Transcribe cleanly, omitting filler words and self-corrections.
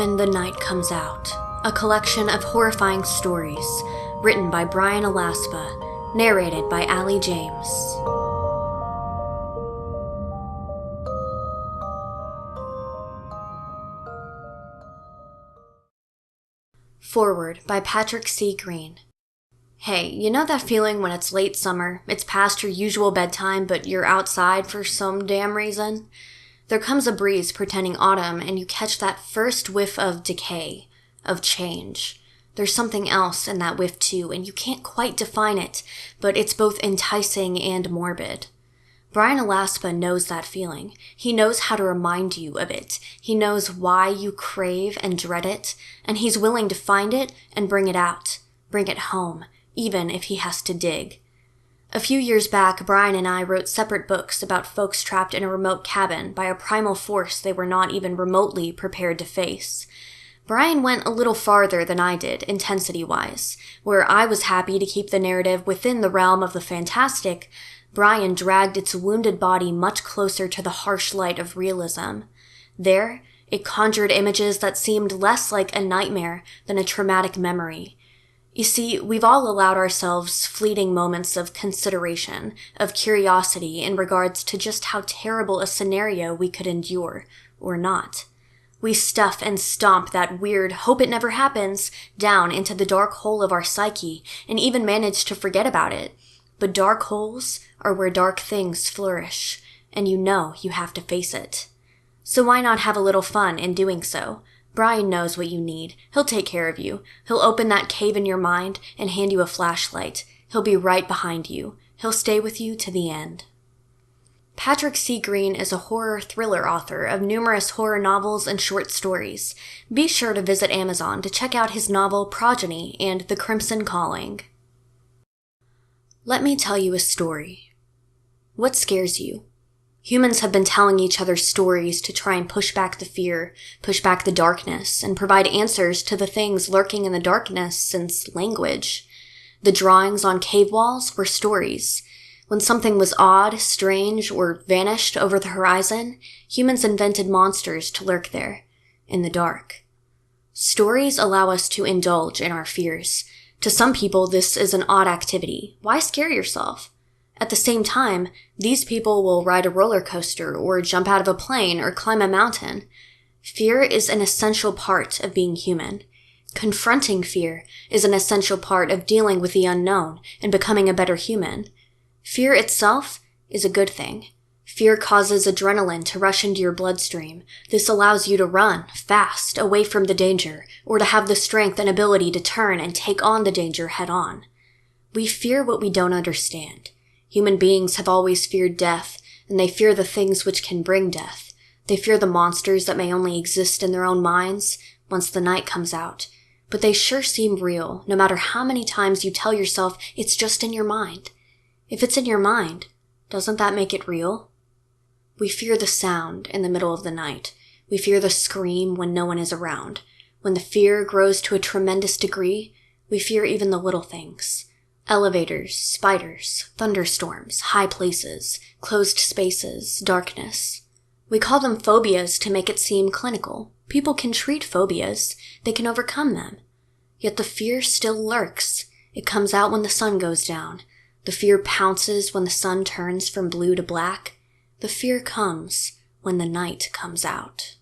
When the Night Comes Out, a collection of horrifying stories written by Bryan Alaspa, narrated by Allie James. Foreword by Patrick C. Greene. Hey, you know that feeling when it's late summer, it's past your usual bedtime, but you're outside for some damn reason? There comes a breeze pretending autumn, and you catch that first whiff of decay, of change. There's something else in that whiff too, and you can't quite define it, but it's both enticing and morbid. Bryan Alaspa knows that feeling. He knows how to remind you of it. He knows why you crave and dread it, and he's willing to find it and bring it out, bring it home, even if he has to dig. A few years back, Bryan and I wrote separate books about folks trapped in a remote cabin by a primal force they were not even remotely prepared to face. Bryan went a little farther than I did, intensity-wise. Where I was happy to keep the narrative within the realm of the fantastic, Bryan dragged its wounded body much closer to the harsh light of realism. There, it conjured images that seemed less like a nightmare than a traumatic memory. You see, we've all allowed ourselves fleeting moments of consideration, of curiosity in regards to just how terrible a scenario we could endure, or not. We stuff and stomp that weird hope it never happens down into the dark hole of our psyche, and even manage to forget about it. But dark holes are where dark things flourish, and you know you have to face it. So why not have a little fun in doing so? Bryan knows what you need. He'll take care of you. He'll open that cave in your mind and hand you a flashlight. He'll be right behind you. He'll stay with you to the end. Patrick C. Greene is a horror thriller author of numerous horror novels and short stories. Be sure to visit Amazon to check out his novel Progeny and The Crimson Calling. Let me tell you a story. What scares you? Humans have been telling each other stories to try and push back the fear, push back the darkness, and provide answers to the things lurking in the darkness since language. The drawings on cave walls were stories. When something was odd, strange, or vanished over the horizon, humans invented monsters to lurk there, in the dark. Stories allow us to indulge in our fears. To some people, this is an odd activity. Why scare yourself? At the same time, these people will ride a roller coaster or jump out of a plane or climb a mountain. Fear is an essential part of being human. Confronting fear is an essential part of dealing with the unknown and becoming a better human. Fear itself is a good thing. Fear causes adrenaline to rush into your bloodstream. This allows you to run fast away from the danger, or to have the strength and ability to turn and take on the danger head on. We fear what we don't understand. Human beings have always feared death, and they fear the things which can bring death. They fear the monsters that may only exist in their own minds once the night comes out. But they sure seem real, no matter how many times you tell yourself it's just in your mind. If it's in your mind, doesn't that make it real? We fear the sound in the middle of the night. We fear the scream when no one is around. When the fear grows to a tremendous degree, we fear even the little things. Elevators, spiders, thunderstorms, high places, closed spaces, darkness. We call them phobias to make it seem clinical. People can treat phobias. They can overcome them. Yet the fear still lurks. It comes out when the sun goes down. The fear pounces when the sun turns from blue to black. The fear comes when the night comes out.